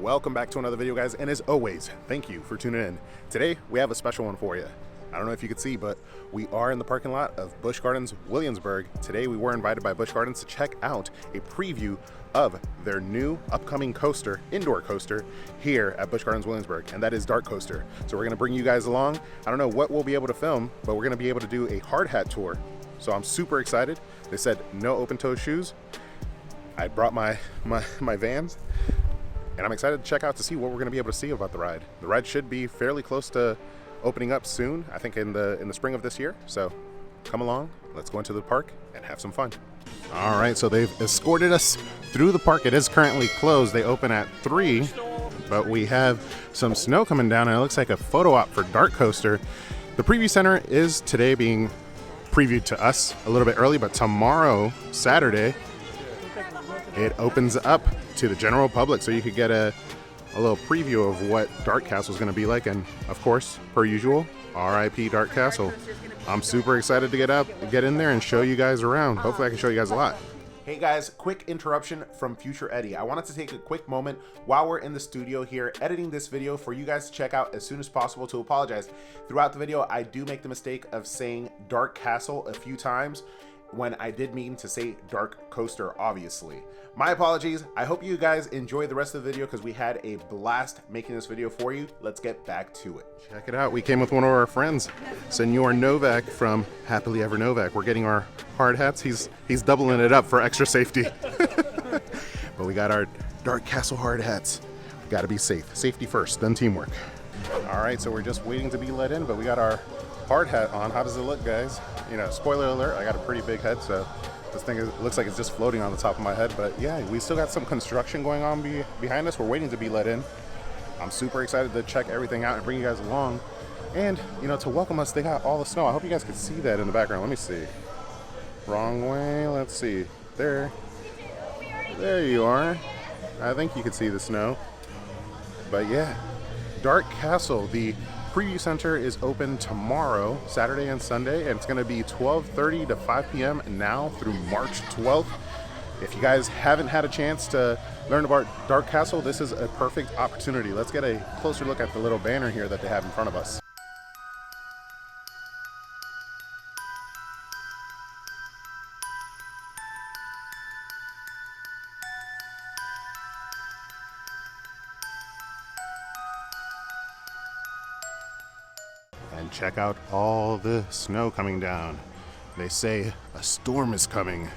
Welcome back to another video, guys, and as always, thank you for tuning in. Today we have a special one for you. I don't know if you could see, but we are in the parking lot of Busch Gardens, Williamsburg. Today we were invited by Busch Gardens to check out a preview of their new upcoming coaster, indoor coaster, here at Busch Gardens, Williamsburg, and that is Darkoaster. So we're gonna bring you guys along. I don't know what we'll be able to film, but we're gonna be able to do a hard hat tour. So I'm super excited. They said no open toe shoes. I brought my Vans, and I'm excited to check out to see what we're going to be able to see about the ride. The ride should be fairly close to opening up soon, I think in the spring of this year. So come along, let's go into the park and have some fun. All right, so they've escorted us through the park. It is currently closed. They open at 3, but we have some snow coming down, and it looks like a photo op for Darkoaster. The preview center is today being previewed to us a little bit early, but tomorrow, Saturday, it opens up to the general public, so you could get a little preview of what Dark Castle is going to be like. And of course, per usual, RIP Dark Castle. I'm super excited to get in there and show you guys around. Hopefully I can show you guys a lot. Hey guys, quick interruption from Future Eddie. I wanted to take a quick moment while we're in the studio here editing this video for you guys to check out as soon as possible to apologize. Throughout the video, I do make the mistake of saying Dark Castle a few times when I did mean to say Dark Coaster, obviously. My apologies. I hope you guys enjoy the rest of the video because we had a blast making this video for you. Let's get back to it. Check it out. We came with one of our friends, Senor Novak from Happily Ever Novak. We're getting our hard hats. He's doubling it up for extra safety. But we got our Dark Castle hard hats. We gotta be safe. Safety first, then teamwork. All right, so we're just waiting to be let in, but we got our hard hat on. How does it look, guys? You know, spoiler alert, I got a pretty big head, so this thing looks like it's just floating on the top of my head. But yeah, we still got some construction going on behind us. We're waiting to be let in. I'm super excited to check everything out and bring you guys along. And, you know, to welcome us, they got all the snow. I hope you guys can see that in the background. Let me see. Wrong way. Let's see. There you are. I think you can see the snow. But yeah, Dark Castle, the preview center is open tomorrow, Saturday and Sunday, and it's going to be 12:30 to 5 p.m. now through March 12th. If you guys haven't had a chance to learn about Dark Castle, this is a perfect opportunity. Let's get a closer look at the little banner here that they have in front of us. And check out all the snow coming down. They say a storm is coming.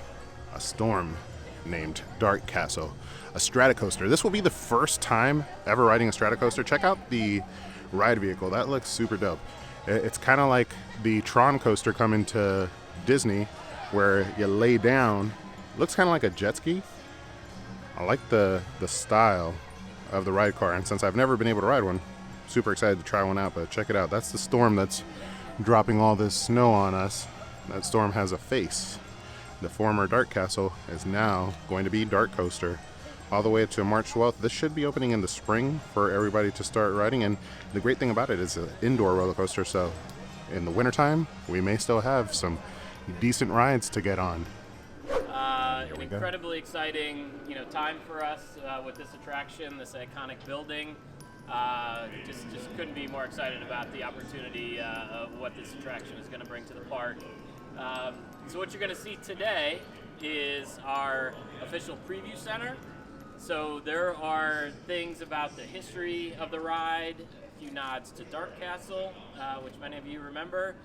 A storm named Dark Castle. A Stratocoaster. This will be the first time ever riding a Stratocoaster. Check out the ride vehicle. That looks super dope. It's kind of like the Tron coaster coming to Disney, where you lay down. Looks kind of like a jet ski. I like the style of the ride car, and since I've never been able to ride one, super excited to try one out. But check it out. That's the storm that's dropping all this snow on us. That storm has a face. The former Dark Castle is now going to be Darkoaster all the way to March 12th. This should be opening in the spring for everybody to start riding. And the great thing about it is an indoor roller coaster. So in the wintertime, we may still have some decent rides to get on. An incredibly exciting, time for us with this attraction, this iconic building. Just couldn't be more excited about the opportunity of what this attraction is going to bring to the park. So what you're going to see today is our official preview center. So there are things about the history of the ride, a few nods to Dark Castle, which many of you remember,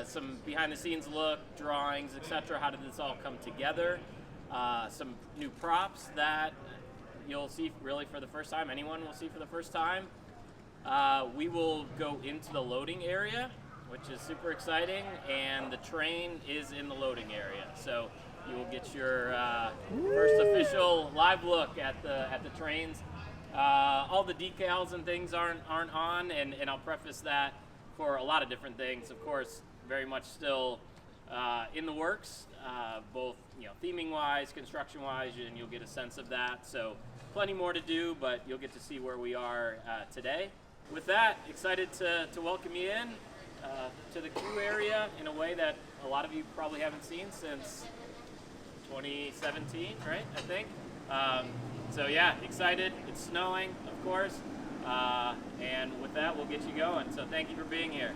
some behind the scenes look, drawings, etc. How did this all come together? Some new props that you'll see really for the first time, anyone will see for the first time. We will go into the loading area, which is super exciting, and the train is in the loading area. So you will get your first official live look at the trains. All the decals and things aren't on, and I'll preface that for a lot of different things. Of course, very much still in the works, both theming wise, construction wise, and you'll get a sense of that. So plenty more to do, but you'll get to see where we are today. With that, excited to welcome you in to the queue area in a way that a lot of you probably haven't seen since 2017, right? I think. So yeah, excited. It's snowing, of course. And with that, we'll get you going. So thank you for being here.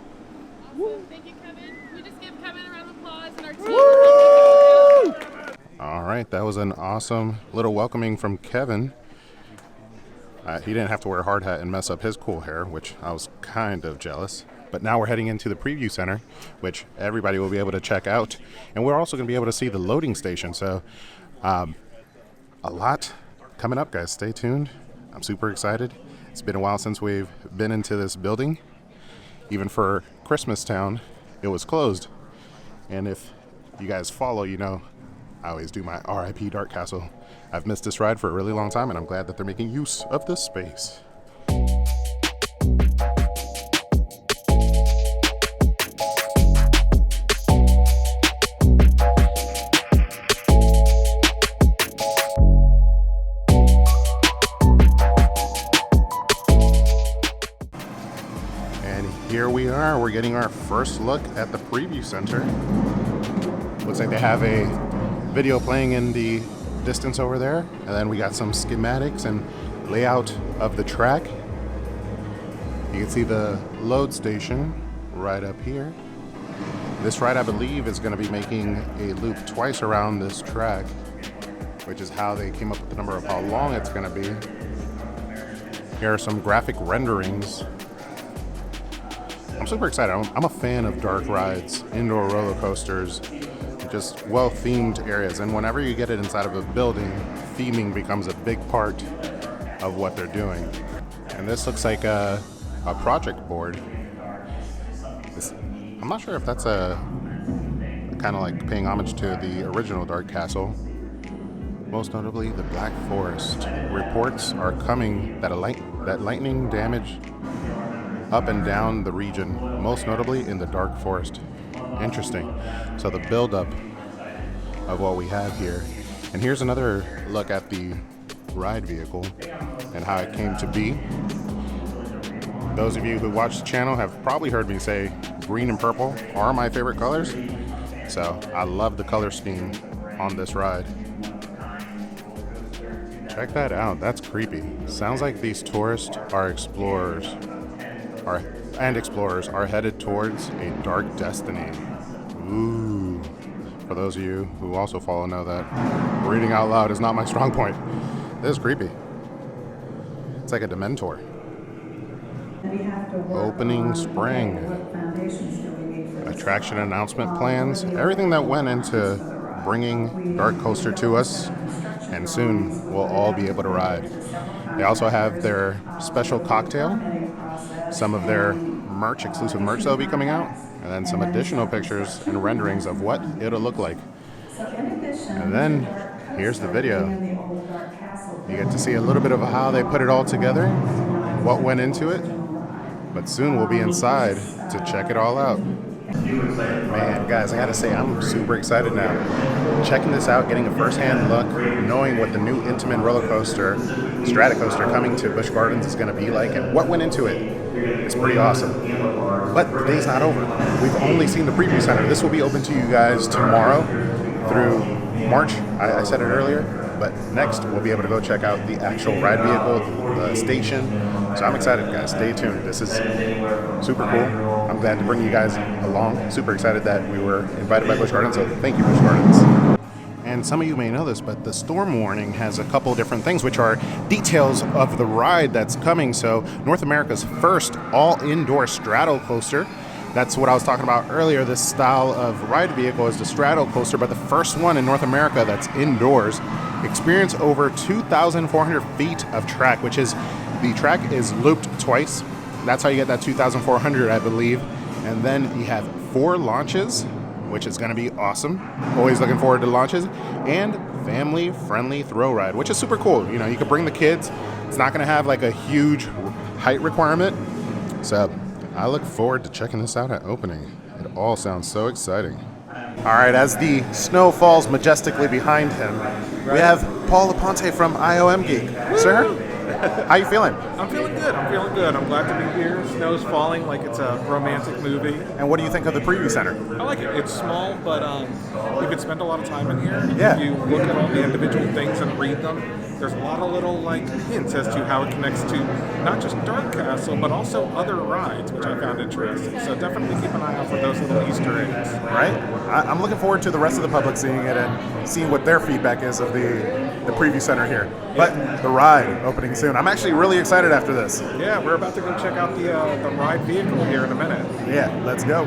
Awesome. Thank you, Kevin. Can we just give Kevin a round of applause and our team? All right, that was an awesome little welcoming from Kevin. He didn't have to wear a hard hat and mess up his cool hair, which I was kind of jealous. But now we're heading into the preview center, which everybody will be able to check out. And we're also going to be able to see the loading station. So a lot coming up, guys. Stay tuned. I'm super excited. It's been a while since we've been into this building. Even for Christmas Town, it was closed. And if you guys follow, you know I always do my RIP Dark Castle. I've missed this ride for a really long time, and I'm glad that they're making use of this space. Here we are, we're getting our first look at the preview center. Looks like they have a video playing in the distance over there, and then we got some schematics and layout of the track. You can see the load station right up here. This ride, I believe, is going to be making a loop twice around this track, which is how they came up with the number of how long it's going to be. Here are some graphic renderings. I'm super excited. I'm a fan of dark rides, indoor roller coasters, just well-themed areas. And whenever you get it inside of a building, theming becomes a big part of what they're doing. And this looks like a project board. I'm not sure if that's a kind of like paying homage to the original Dark Castle. Most notably, the Black Forest. Reports are coming that lightning damage up and down the region, most notably in the Dark Forest. Interesting. So the buildup of what we have here. And here's another look at the ride vehicle and how it came to be. Those of you who watch the channel have probably heard me say green and purple are my favorite colors. So I love the color scheme on this ride. Check that out. That's creepy. Sounds like these tourists are explorers. Explorers are headed towards a dark destiny. Ooh. For those of you who also follow know that reading out loud is not my strong point. This is creepy. It's like a Dementor. Opening spring. Attraction announcement plans. Everything that went into bringing Darkoaster to us. And soon we'll all be able to ride. They also have their special cocktail. Some of their merch, exclusive merch that'll be coming out, and then some additional pictures and renderings of what it'll look like. And then here's the video. You get to see a little bit of how they put it all together, what went into it, but soon we'll be inside to check it all out. Man, guys, I gotta say, I'm super excited now. Checking this out, getting a first-hand look, knowing what the new Intamin roller coaster, Stratocoaster, coming to Busch Gardens is gonna be like, and what went into it. It's pretty awesome. But the day's not over. We've only seen the preview center. This will be open to you guys tomorrow through March. I said it earlier, but next we'll be able to go check out the actual ride vehicle, the station. So I'm excited, guys. Stay tuned. This is super cool. I'm glad to bring you guys along. Super excited that we were invited by Busch Gardens, so thank you, Busch Gardens. And some of you may know this, but the storm warning has a couple different things, which are details of the ride that's coming. So North America's first all-indoor Stratocoaster. That's what I was talking about earlier. This style of ride vehicle is the Stratocoaster, but the first one in North America that's indoors. Experience over 2,400 feet of track, which is, the track is looped twice. That's how you get that 2,400, I believe. And then you have 4 launches, which is going to be awesome. Always looking forward to launches. And family-friendly throw ride, which is super cool. You know, you can bring the kids. It's not going to have like a huge height requirement. So I look forward to checking this out at opening. It all sounds so exciting. All right, as the snow falls majestically behind him, we have Paul LaPonte from IOM Geek. Sir, how you feeling? I'm feeling good. I'm glad to be here. Snow's falling like it's a romantic movie. And what do you think of the preview center? I like it. It's small, but you could spend a lot of time in here. Yeah. If you look at all the individual things and read them, there's a lot of little like hints as to how it connects to not just Dark Castle, but also other rides, which I found interesting. So definitely keep an eye out for those little Easter eggs. Right? I'm looking forward to the rest of the public seeing it and seeing what their feedback is of the preview center here. But the ride opening soon. I'm actually really excited after this. Yeah, we're about to go check out the ride vehicle here in a minute. Yeah, let's go.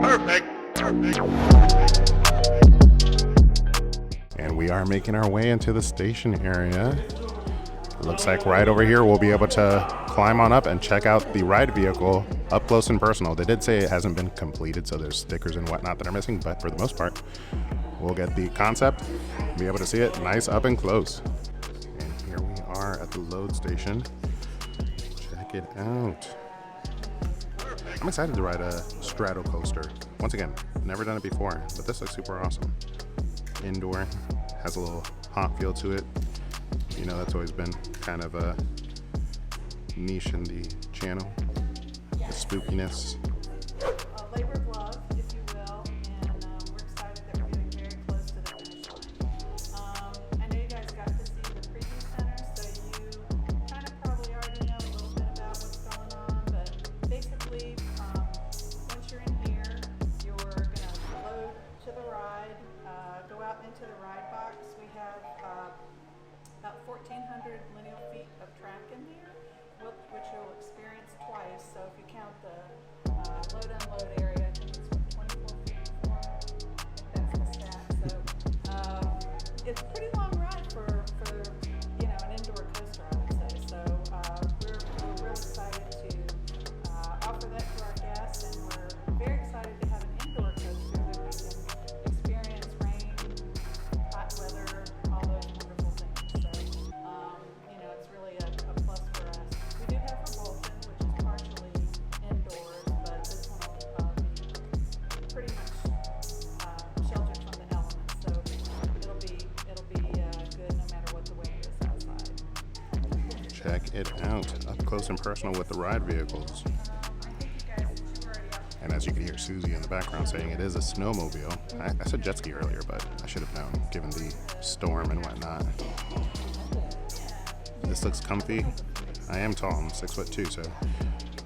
Perfect. And we are making our way into the station area. Looks like right over here we'll be able to climb on up and check out the ride vehicle up close and personal. They did say it hasn't been completed, so there's stickers and whatnot that are missing, but for the most part, we'll get the concept, be able to see it nice up and close. And here we are at the load station. Check it out. I'm excited to ride a Stratocoaster. Once again, never done it before, but this looks super awesome. Indoor, has a little haunt feel to it. You know, that's always been kind of a niche in the channel, the spookiness. Labor of love, if you will, and we're excited that we're getting very close to the finish line. I know you guys got to see the preview center, so you kind of probably already know a little bit about what's going on, but basically, once you're in here, you're going to load to the ride, go out into the ride box. We have about 1,400 lineal feet of track in there, which you'll experience twice. So if you count the load-unload area, I think it's 24 feet before. I think that's the stat. So it's a pretty long ride for an indoor coaster, I would say. So we're real excited to offer that to our guests, and we're very excited to have an indoor coaster that we can experience rain, hot weather, all those wonderful things. So it's really a plus for us. We do have Propulsion, which is partially indoors, but this one will be pretty much sheltered from the elements. So it'll be good no matter what the weather is outside. Check it out, up close and personal with the ride vehicles. And as you can hear Susie in the background saying it is a snowmobile. I said jet ski earlier, but I should have known given the storm and whatnot. This looks comfy. I am tall, I'm 6'2", so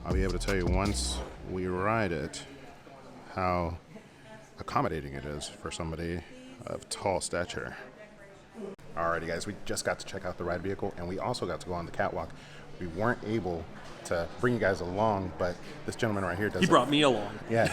I'll be able to tell you once we ride it how accommodating it is for somebody of tall stature. Alrighty guys, we just got to check out the ride vehicle and we also got to go on the catwalk. We weren't able to bring you guys along, but this gentleman right here does. He brought me along. Yeah,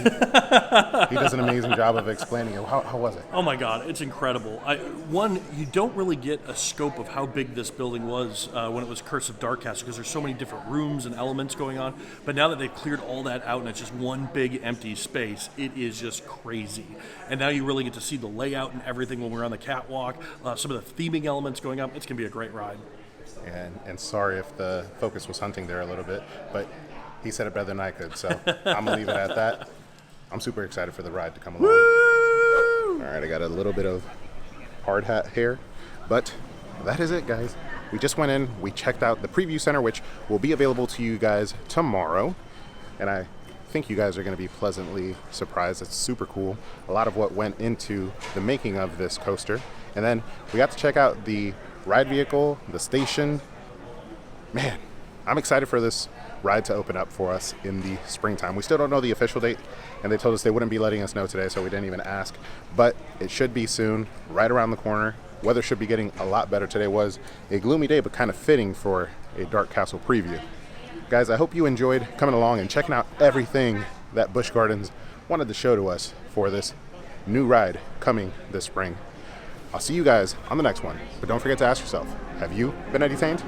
he does an amazing job of explaining it. How was it? Oh my God, it's incredible. You don't really get a scope of how big this building was when it was Curse of Darkoaster, because there's so many different rooms and elements going on. But now that they've cleared all that out and it's just one big empty space, it is just crazy. And now you really get to see the layout and everything when we're on the catwalk. Some of the theming elements going up. It's gonna be a great ride. And sorry if the focus was hunting there a little bit, but he said it better than I could, so I'm gonna leave it at that. I'm super excited for the ride to come along. Woo! All right, I got a little bit of hard hat hair, but that is it, guys. We just went in, we checked out the preview center, which will be available to you guys tomorrow, and I think you guys are going to be pleasantly surprised. It's super cool. A lot of what went into the making of this coaster, and then we got to check out the ride vehicle, the station. Man, I'm excited for this ride to open up for us in the springtime. We still don't know the official date, and they told us they wouldn't be letting us know today, so we didn't even ask, but it should be soon, right around the corner. Weather should be getting a lot better. Today was a gloomy day, but kind of fitting for a Dark Castle preview. Guys, I hope you enjoyed coming along and checking out everything that Busch Gardens wanted to show to us for this new ride coming this spring. I'll see you guys on the next one, but don't forget to ask yourself, have you been entertained?